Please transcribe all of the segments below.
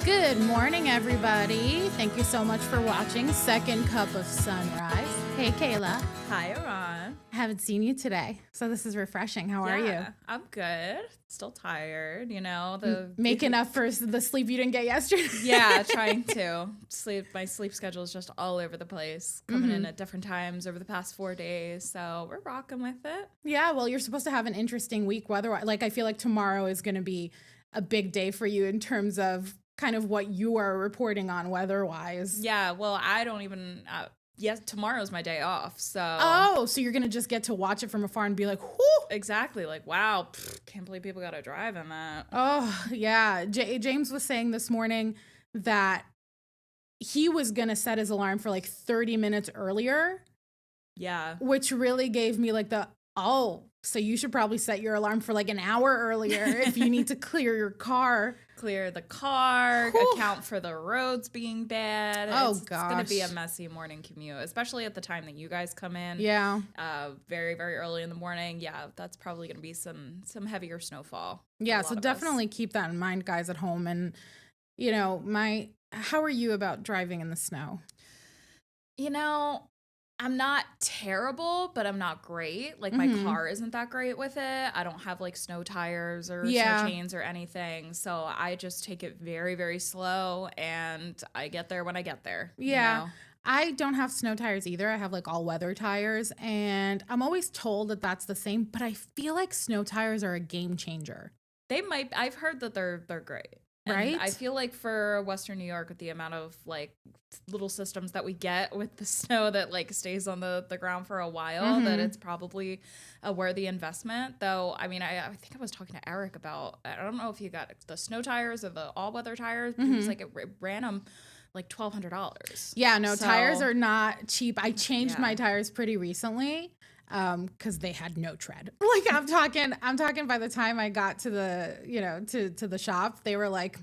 Good morning, everybody. Thank you so much for watching Second Cup of Sunrise. Hey, Kayla. Hi, Iran. Haven't seen you today, so this is refreshing. How are you? I'm good. Still tired, Making up for the sleep you didn't get yesterday. Yeah, trying to sleep. My sleep schedule is just all over the place, coming in at different times over the past 4 days. So we're rocking with it. Yeah, well, you're supposed to have an interesting week weather-wise. Like, I feel like tomorrow is going to be a big day for you in terms of kind of what you are reporting on weather-wise. Yeah, well, I don't even. Yes, tomorrow's my day off, so. Oh, so you're gonna just get to watch it from afar and be like, whoo! Exactly, like, wow, can't believe people gotta drive in that. Oh, yeah. James was saying this morning that he was gonna set his alarm for like 30 minutes earlier. Yeah. Which really gave me like so you should probably set your alarm for like an hour earlier if you need to clear your car. Clear the car, account for the roads being bad. It's going to be a messy morning commute, especially at the time that you guys come in. Yeah. Very, very early in the morning. Yeah, that's probably going to be some heavier snowfall. Yeah, so definitely keep that in mind, guys at home. And, how are you about driving in the snow? I'm not terrible, but I'm not great. Like, my car isn't that great with it. I don't have, like, snow tires or snow chains or anything. So I just take it very, very slow, and I get there when I get there. Yeah. I don't have snow tires either. I have, like, all-weather tires, and I'm always told that that's the same, but I feel like snow tires are a game changer. They might. I've heard that they're great. Right? And I feel like for Western New York, with the amount of like little systems that we get with the snow that like stays on the ground for a while, that it's probably a worthy investment. Though, I mean, I think I was talking to Eric about, I don't know if you got the snow tires or the all-weather tires, but he was like, it ran them like $1,200. Yeah, no, tires are not cheap. I changed my tires pretty recently. Cause they had no tread. Like I'm talking by the time I got to the, to the shop, they were like,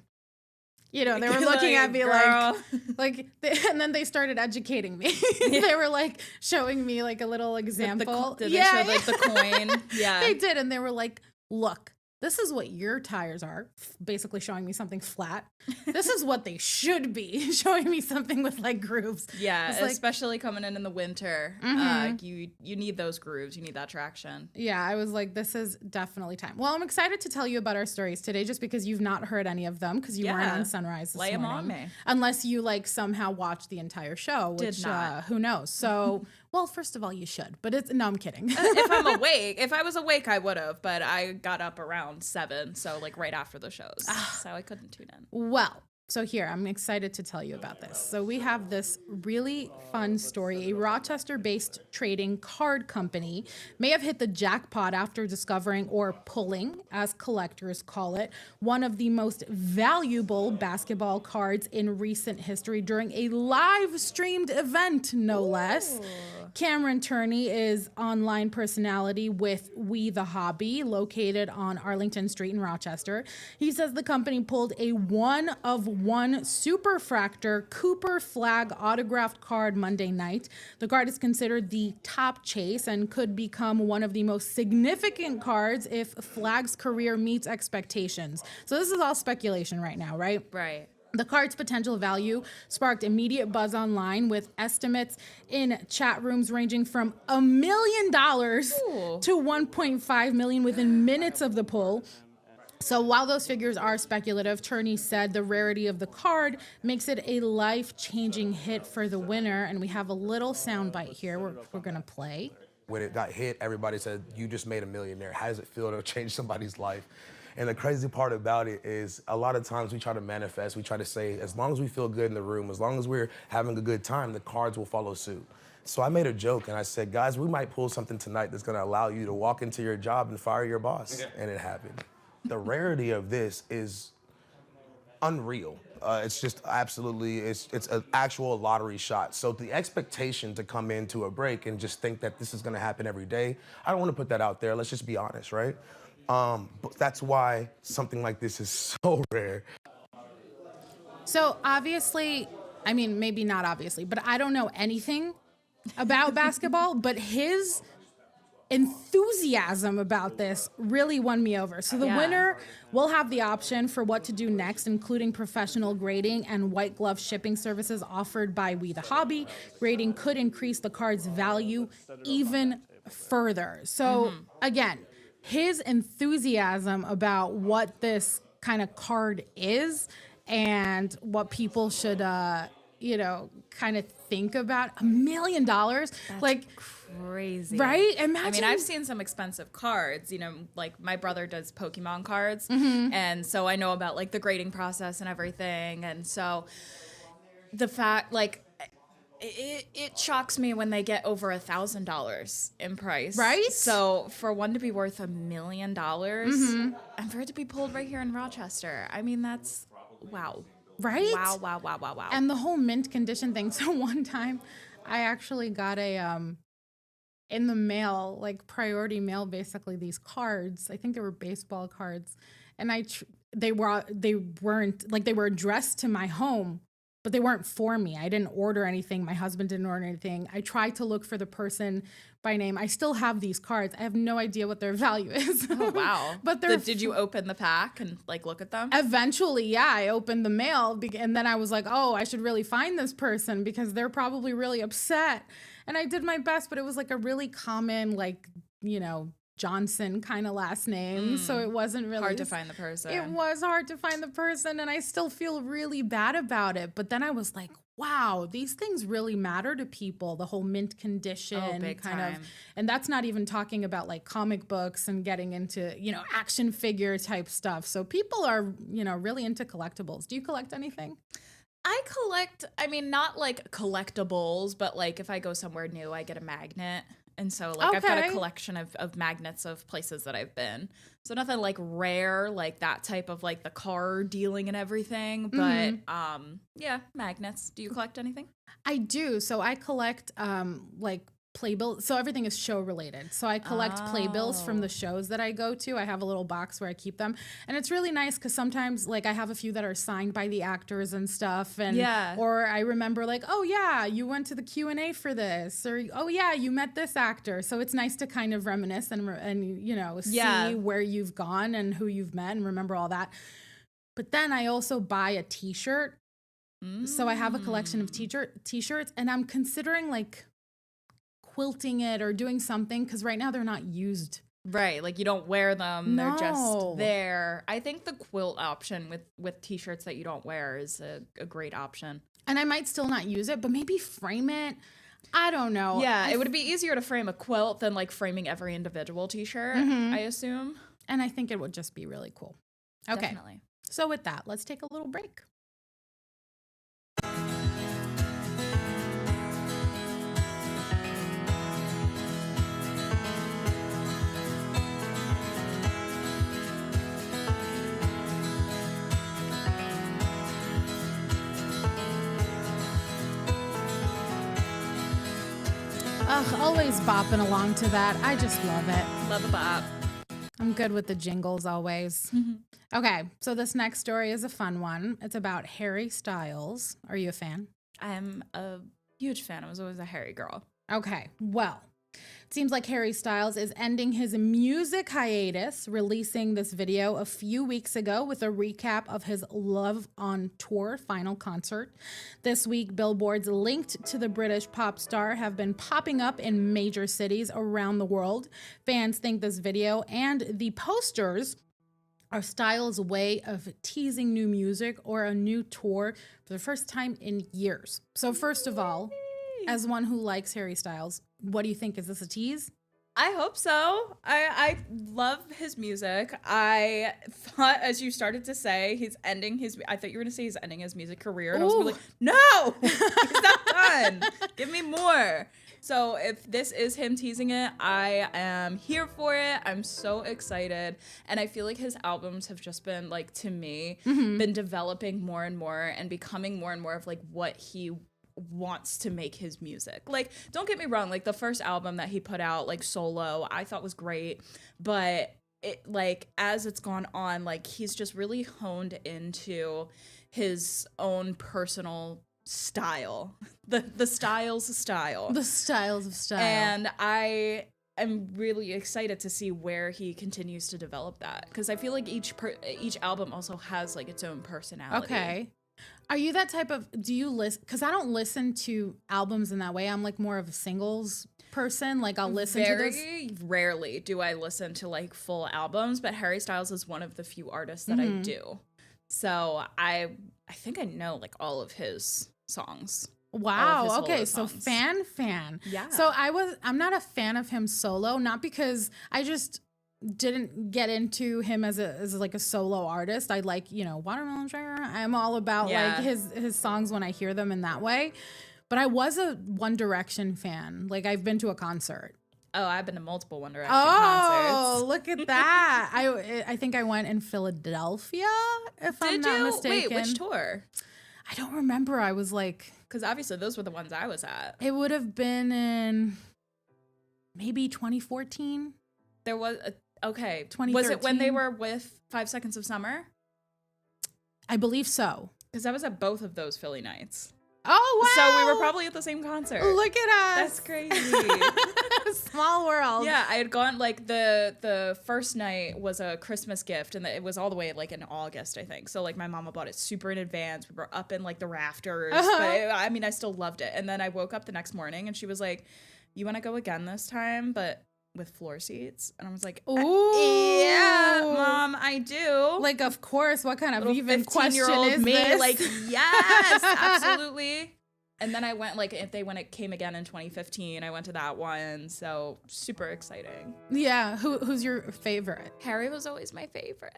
they were looking at me and then they started educating me. They were like showing me like a little example. Did they show like the coin? Yeah. They did. And they were like, look, this is what your tires are, basically showing me something flat. This is what they should be, showing me something with like grooves. Yeah, especially coming in the winter. You need those grooves. You need that traction. Yeah, I was like, this is definitely time. Well, I'm excited to tell you about our stories today, just because you've not heard any of them because you weren't on Sunrise this morning. Lay them on me. Unless you like somehow watched the entire show, which who knows? So, well, first of all, you should. But no, I'm kidding. If I was awake, I would have. But I got up around 7, so like right after the shows, so I couldn't tune in. Well, so here, I'm excited to tell you about this. So we have this really fun story. A Rochester-based trading card company may have hit the jackpot after discovering, or pulling, as collectors call it, one of the most valuable basketball cards in recent history during a live-streamed event, no less. Cameron Turney is online personality with We The Hobby, located on Arlington Street in Rochester. He says the company pulled a one-of-one Superfractor Cooper Flag autographed card Monday night. The card is considered the top chase and could become one of the most significant cards if Flag's career meets expectations. So this is all speculation right now, right? Right. The card's potential value sparked immediate buzz online, with estimates in chat rooms ranging from $1 million to $1.5 million within minutes of the pull. So while those figures are speculative, Turney said the rarity of the card makes it a life-changing hit for the winner. And we have a little soundbite here we're going to play. When it got hit, everybody said, you just made a millionaire. How does it feel to change somebody's life? And the crazy part about it is a lot of times we try to manifest, we try to say, as long as we feel good in the room, as long as we're having a good time, the cards will follow suit. So I made a joke and I said, guys, we might pull something tonight that's gonna allow you to walk into your job and fire your boss. And it happened. The rarity of this is unreal. It's just absolutely, it's an actual lottery shot. So the expectation to come into a break and just think that this is gonna happen every day, I don't wanna put that out there, let's just be honest, right? But that's why something like this is so rare. So obviously, I mean, maybe not obviously, but I don't know anything about basketball, but his enthusiasm about this really won me over. So the Yeah. winner will have the option for what to do next, including professional grading and white glove shipping services offered by We the Hobby. Grading could increase the card's value even further. So again, his enthusiasm about what this kind of card is and what people should kind of think about. $1 million, like Crazy. right? I mean, Imagine. I've seen some expensive cards, like my brother does Pokemon cards. Mm-hmm. And so I know about like the grading process and everything. And so the fact, like, it shocks me when they get over $1,000 in price. Right? So for one to be worth $1 million and for it to be pulled right here in Rochester, I mean, that's wow. Right? Wow. And the whole mint condition thing. So one time I actually got a in the mail, like priority mail, basically these cards. I think they were baseball cards. And they weren't like, they were addressed to my home, but they weren't for me. I didn't order anything. My husband didn't order anything. I tried to look for the person by name. I still have these cards. I have no idea what their value is. Oh, wow. But they're Did you open the pack and like look at them? eventually, yeah, I opened the mail and then I was like, oh, I should really find this person because they're probably really upset. And I did my best, but it was like a really common, like, Johnson kind of last name. So it wasn't really Hard to find the person. It was hard to find the person, and I still feel really bad about it. But then I was like, wow, these things really matter to people, the whole mint condition big kind time. of. And that's not even talking about like comic books and getting into, action figure type stuff. So people are, really into collectibles. Do you collect anything? I collect, I mean, not like collectibles, but like if I go somewhere new, I get a magnet. And so like I've got a Okay. collection of magnets of places that I've been. So nothing like rare, like that type of like the car dealing and everything. But yeah, magnets. Do you collect anything? I do. So I collect like playbills. So everything is show related. So I collect playbills from the shows that I go to. I have a little box where I keep them. And it's really nice because sometimes like I have a few that are signed by the actors and stuff. And Yeah. or I remember like, oh yeah, you went to the Q&A for this. Or oh yeah, you met this actor. So it's nice to kind of reminisce and see Yeah. where you've gone and who you've met and remember all that. But then I also buy a t-shirt. So I have a collection of t-shirts and I'm considering like quilting it or doing something because right now they're not used. Right, like you don't wear them; they're No. just there. I think the quilt option with t-shirts that you don't wear is a great option. And I might still not use it, but maybe frame it. I don't know. Yeah, it would be easier to frame a quilt than like framing every individual t-shirt, I assume. And I think it would just be really cool. Okay. Definitely. So with that, let's take a little break. Ugh, always bopping along to that. I just love it. Love a bop. I'm good with the jingles always. Okay, so this next story is a fun one. It's about Harry Styles. Are you a fan? I'm a huge fan. I was always a Harry girl. Okay, well, it seems like Harry Styles is ending his music hiatus, releasing this video a few weeks ago with a recap of his Love on Tour final concert. This week, billboards linked to the British pop star have been popping up in major cities around the world. Fans think this video and the posters are Styles' way of teasing new music or a new tour for the first time in years. So first of all, as one who likes Harry Styles, what do you think? Is this a tease? I hope so. I love his music. I thought, as you started to say, I thought you were going to say he's ending his music career. And I was gonna be like, no, he's not done. Give me more. So if this is him teasing it, I am here for it. I'm so excited. And I feel like his albums have just been, like, to me, been developing more and more and becoming more and more of, like, what he wants to make his music. Like, don't get me wrong, like the first album that he put out, like solo, I thought was great, but it, like, as it's gone on, like he's just really honed into his own personal style. The Styles style. The Styles of style. And I I'm really excited to see where he continues to develop that, because I feel like each album also has like its own personality. Okay. Are you that type of, do you listen? Because I don't listen to albums in that way. I'm like more of a singles person. Like I'll listen to this. Very rarely do I listen to like full albums, but Harry Styles is one of the few artists that I do. So I think I know like all of his songs. Wow. Okay. So songs. fan. Yeah. So I'm not a fan of him solo, not because I just didn't get into him as like a solo artist. I like, Watermelon Sugar. I'm all about like his songs when I hear them in that way. But I was a One Direction fan. Like I've been to a concert. Oh, I've been to multiple One Direction concerts. Oh, look at that. I think I went in Philadelphia, if I'm not mistaken. Wait, which tour? I don't remember. I was like, because obviously those were the ones I was at. It would have been in maybe 2014. There was, okay. 2013. Was it when they were with 5 Seconds of Summer? I believe so. Because I was at both of those Philly nights. Oh, wow. So we were probably at the same concert. Look at us. That's crazy. Small world. Yeah, I had gone, like, the first night was a Christmas gift, and it was all the way, like, in August, I think. So, like, my mama bought it super in advance. We were up in, like, the rafters. But I still loved it. And then I woke up the next morning, and she was like, you want to go again this time, but with floor seats? And I was like, ooh, yeah, Mom, I do. Like, of course. What kind of Little even question is me, this? like, yes, absolutely. And then I went, like, when it came again in 2015, I went to that one. So super exciting. Yeah. Who's your favorite? Harry was always my favorite.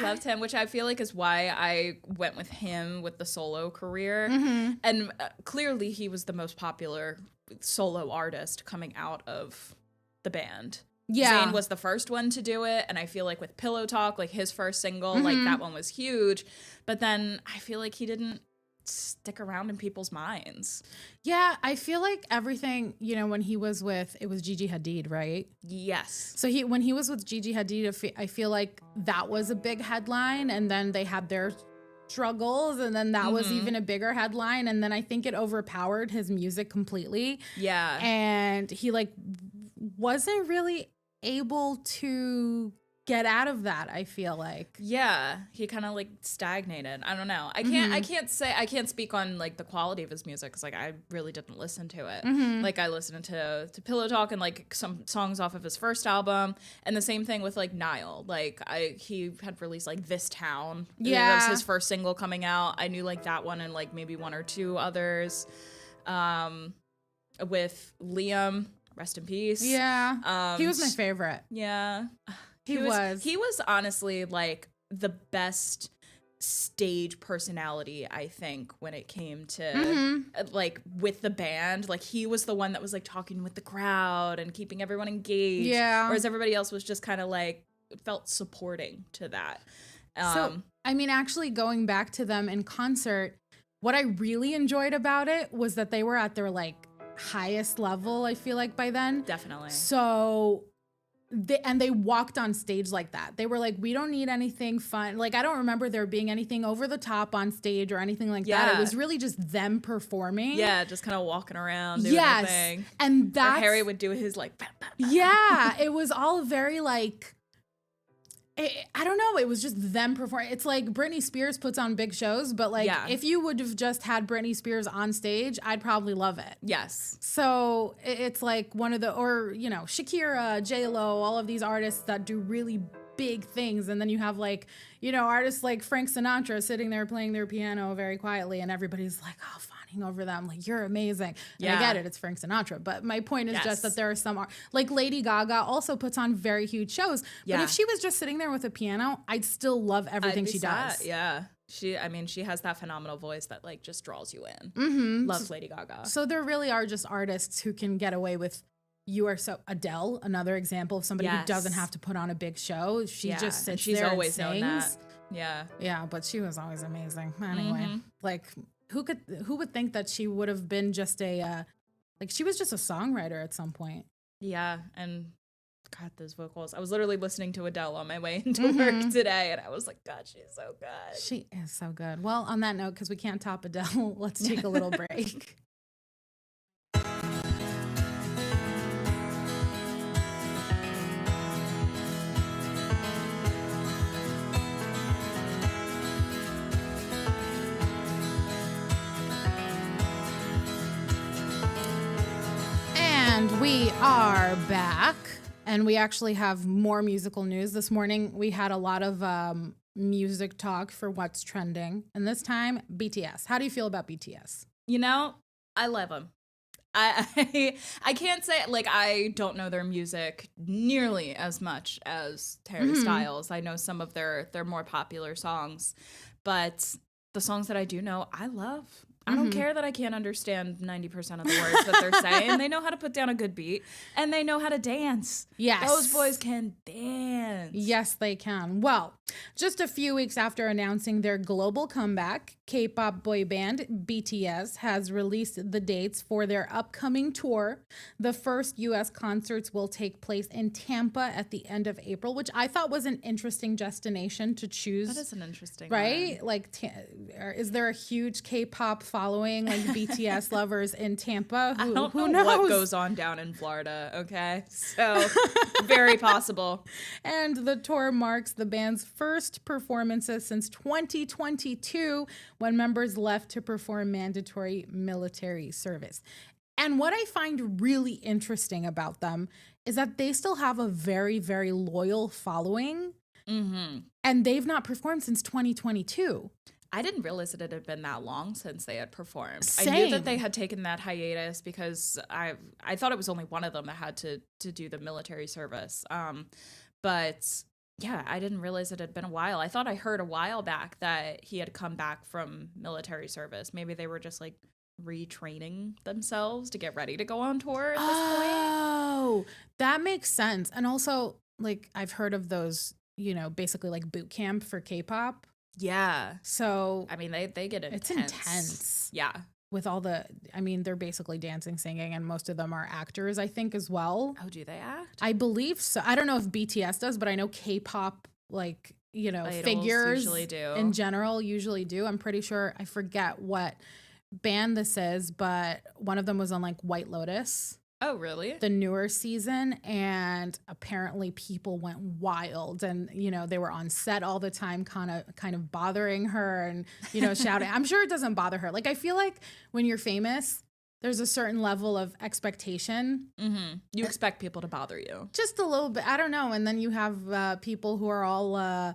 Loved him, which I feel like is why I went with him with the solo career. Mm-hmm. And clearly he was the most popular solo artist coming out of the band. Yeah. Zayn was the first one to do it, and I feel like with Pillow Talk, like his first single, like that one was huge. But then I feel like he didn't stick around in people's minds. Yeah, I feel like everything, when he was with, it was Gigi Hadid, right? Yes. So when he was with Gigi Hadid, I feel like that was a big headline, and then they had their struggles, and then that was even a bigger headline, and then I think it overpowered his music completely. Yeah. And he like wasn't really able to get out of that, I feel like. Yeah, he kind of like stagnated. I don't know. I can't speak on like the quality of his music, because like I really didn't listen to it. Like I listened to Pillow Talk and like some songs off of his first album, and the same thing with like Niall. Like he had released like This Town. Yeah, that was his first single coming out. I knew like that one and like maybe one or two others. With Liam, rest in peace. Yeah, he was my favorite. Yeah. He was honestly like the best stage personality, I think, when it came to like with the band. Like he was the one that was like talking with the crowd and keeping everyone engaged. Yeah. Whereas everybody else was just kind of like felt supporting to that. So I mean, actually going back to them in concert, what I really enjoyed about it was that they were at their like highest level, I feel like, by then. Definitely. So they walked on stage like that. They were like, we don't need anything fun. Like, I don't remember there being anything over the top on stage or anything like that. It was really just them performing. Yeah, just kind of walking around doing their thing. And that's... Or Harry would do his like... Yeah, it was all very like... I don't know. It was just them performing. It's like Britney Spears puts on big shows, but like if you would have just had Britney Spears on stage, I'd probably love it. Yes. So it's like one of the, or, Shakira, J-Lo, all of these artists that do really big things. And then you have like, artists like Frank Sinatra sitting there playing their piano very quietly, and everybody's like, oh, fawning over them. Like, you're amazing. And I get it. It's Frank Sinatra. But my point is just that there are some, like Lady Gaga also puts on very huge shows. But if she was just sitting there with a piano, I'd still love everything she does. Yeah. She has that phenomenal voice that like just draws you in. Love Lady Gaga. So there really are just artists who can get away with Adele, another example of somebody who doesn't have to put on a big show. She just sits there and always sings. known that. Yeah. Yeah, but she was always amazing. Anyway, like who would think that she would have been just she was just a songwriter at some point. Yeah, and God, those vocals. I was literally listening to Adele on my way into work today, and I was like, God, she's so good. She is so good. Well, on that note, because we can't top Adele, let's take a little break. are back, and we actually have more musical news. This morning, we had a lot of music talk for what's trending, and this time, BTS. How do you feel about BTS? You know, I love them. I can't say, like, I don't know their music nearly as much as Harry Styles. I know some of their more popular songs, but the songs that I do know, I love. I don't care that I can't understand 90% of the words that they're saying. They know how to put down a good beat, and they know how to dance. Yes. Those boys can dance. Yes, they can. Well, just a few weeks after announcing their global comeback, K-pop boy band BTS has released the dates for their upcoming tour. The first U.S. concerts will take place in Tampa at the end of April, which I thought was an interesting destination to choose. That is an interesting right? one. Like, is there a huge K-pop following, like BTS lovers in Tampa? I don't who know knows? what goes on down in Florida, okay? So, very possible. And the tour marks the band's first performances since 2022, when members left to perform mandatory military service. And what I find really interesting about them is that they still have a very, very loyal following. And they've not performed since 2022. I didn't realize that it had been that long since they had performed. Same. I knew that they had taken that hiatus because I thought it was only one of them that had to do the military service. But yeah, I didn't realize it had been a while. I thought I heard a while back that he had come back from military service. Maybe they were just like retraining themselves to get ready to go on tour at this point. Oh, that makes sense. And also, like, I've heard of those, basically like boot camp for K-pop. Yeah. So I mean, they get intense. it's intense. Yeah. With all they're basically dancing, singing, and most of them are actors, I think, as well. Oh, do they act? I believe so. I don't know if BTS does, but I know K-pop, like, Idols figures usually do. in general usually do. I'm pretty sure, I forget what band this is, but one of them was on like White Lotus, Oh, really? the newer season, and apparently people went wild, and they were on set all the time kind of bothering her and shouting. I'm sure it doesn't bother her. Like, I feel like when you're famous, there's a certain level of expectation. You expect people to bother you. Just a little bit. I don't know. And then you have people who are all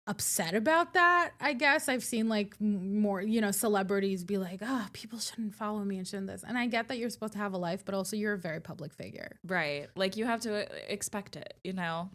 upset about that, I guess. I've seen like more, celebrities be like, oh, people shouldn't follow me and shouldn't this. And I get that you're supposed to have a life, but also you're a very public figure. Right. Like, you have to expect it,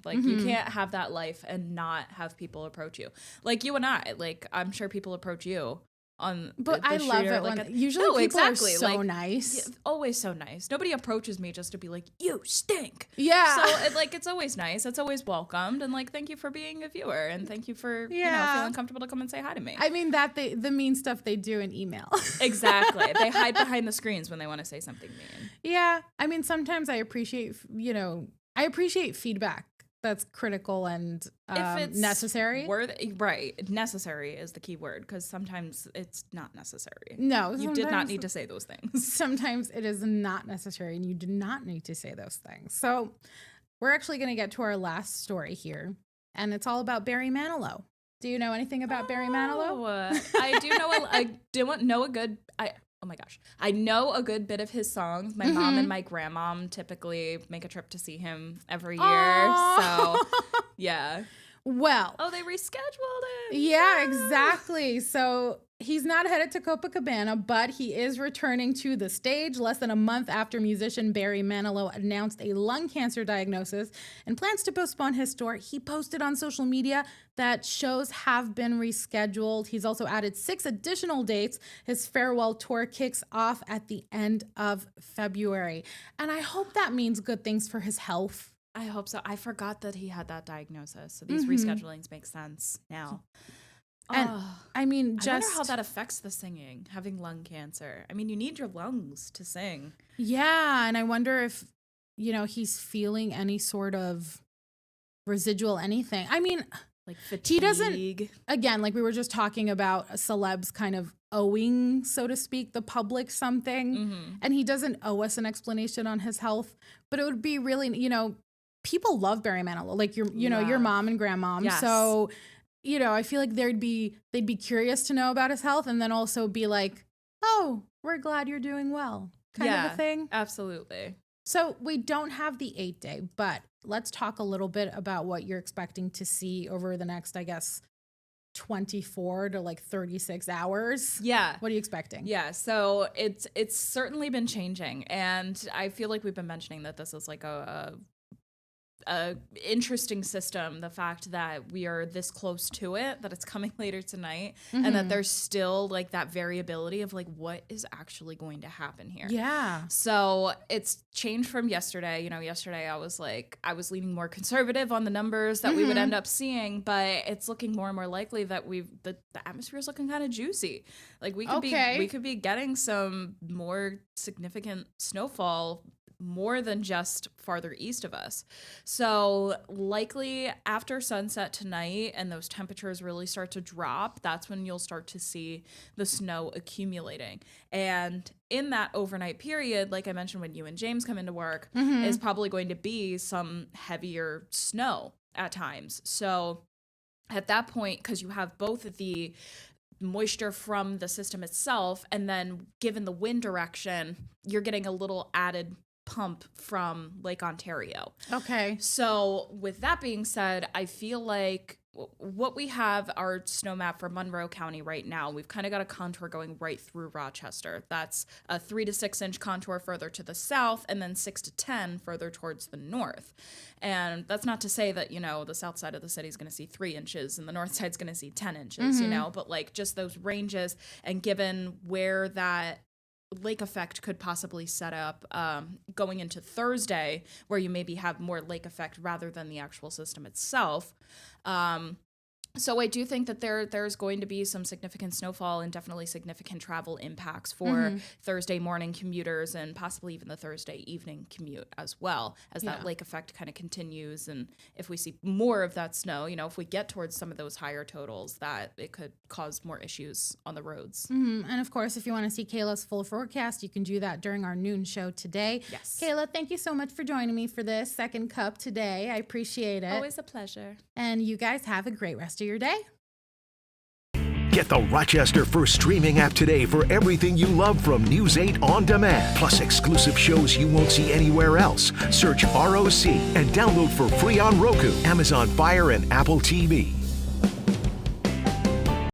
Like, you can't have that life and not have people approach you. Like, you and I, like, I'm sure people approach you on But the I love street or, it like, when usually people are so like, nice. yeah, always so nice. Nobody approaches me just to be like, you stink. Yeah. So it's always nice. It's always welcomed. And like, thank you for being a viewer. And thank you for, feeling comfortable to come and say hi to me. I mean, the mean stuff they do in email. Exactly. They hide behind the screens when they want to say something mean. Yeah. I mean, sometimes I appreciate, feedback that's critical and If it's necessary. Right. Necessary is the key word, because sometimes it's not necessary. No. You did not need to say those things. Sometimes it is not necessary, and you do not need to say those things. So we're actually going to get to our last story here, and it's all about Barry Manilow. Do you know anything about Barry Manilow? I do know oh my gosh. I know a good bit of his songs. My mom and my grandmom typically make a trip to see him every year. Aww. So, yeah. Well. Oh, they rescheduled it. Yeah, exactly. So he's not headed to Copacabana, but he is returning to the stage less than a month after musician Barry Manilow announced a lung cancer diagnosis and plans to postpone his tour. He posted on social media that shows have been rescheduled. He's also added 6 additional dates. His farewell tour kicks off at the end of February. And I hope that means good things for his health. I hope so. I forgot that he had that diagnosis. So these reschedulings make sense now. And I mean, I wonder how that affects the singing, having lung cancer. I mean, you need your lungs to sing. Yeah. And I wonder if, he's feeling any sort of residual anything. I mean, like fatigue. He doesn't, again, like we were just talking about celebs kind of owing, so to speak, the public something. And he doesn't owe us an explanation on his health, but it would be really, people love Barry Manilow, like your mom and grandmom. Yes. So, I feel like they'd be curious to know about his health, and then also be like, oh, we're glad you're doing well, kind of a thing. Absolutely. So we don't have the 8-day, but let's talk a little bit about what you're expecting to see over the next, I guess, 24 to like 36 hours. Yeah. What are you expecting? Yeah, so it's certainly been changing, and I feel like we've been mentioning that this is like a interesting system, the fact that we are this close to it, that it's coming later tonight, and that there's still like that variability of like what is actually going to happen here. Yeah. So it's changed from yesterday. You know, yesterday I was leaning more conservative on the numbers that we would end up seeing, but it's looking more and more likely that the atmosphere is looking kind of juicy. Like we could be getting some more significant snowfall, more than just farther east of us. So likely after sunset tonight and those temperatures really start to drop, that's when you'll start to see the snow accumulating. And in that overnight period, like I mentioned, when you and James come into work, is probably going to be some heavier snow at times. So at that point, because you have both the moisture from the system itself, and then given the wind direction, you're getting a little added pump from Lake Ontario. Okay. So with that being said, I feel like what we have, our snow map for Monroe County right now, we've kind of got a contour going right through Rochester. That's a 3 to 6 inch contour further to the south, and then 6 to 10 further towards the north. And that's not to say that, you know, the south side of the city is going to see 3 inches and the north side is going to see 10 inches, you know, but like just those ranges, and given where that lake effect could possibly set up going into Thursday, where you maybe have more lake effect rather than the actual system itself. So I do think that there's going to be some significant snowfall and definitely significant travel impacts for Thursday morning commuters, and possibly even the Thursday evening commute as well, as that lake effect kind of continues. And if we see more of that snow, you know, if we get towards some of those higher totals, that it could cause more issues on the roads. And of course, if you want to see Kayla's full forecast, you can do that during our noon show today. Yes. Kayla, thank you so much for joining me for this second cup today. I appreciate it. Always a pleasure. And you guys have a great rest of your day. Get the Rochester First streaming app today for everything you love from News 8 On Demand, plus exclusive shows you won't see anywhere else. Search ROC and download for free on Roku, Amazon Fire, and Apple TV.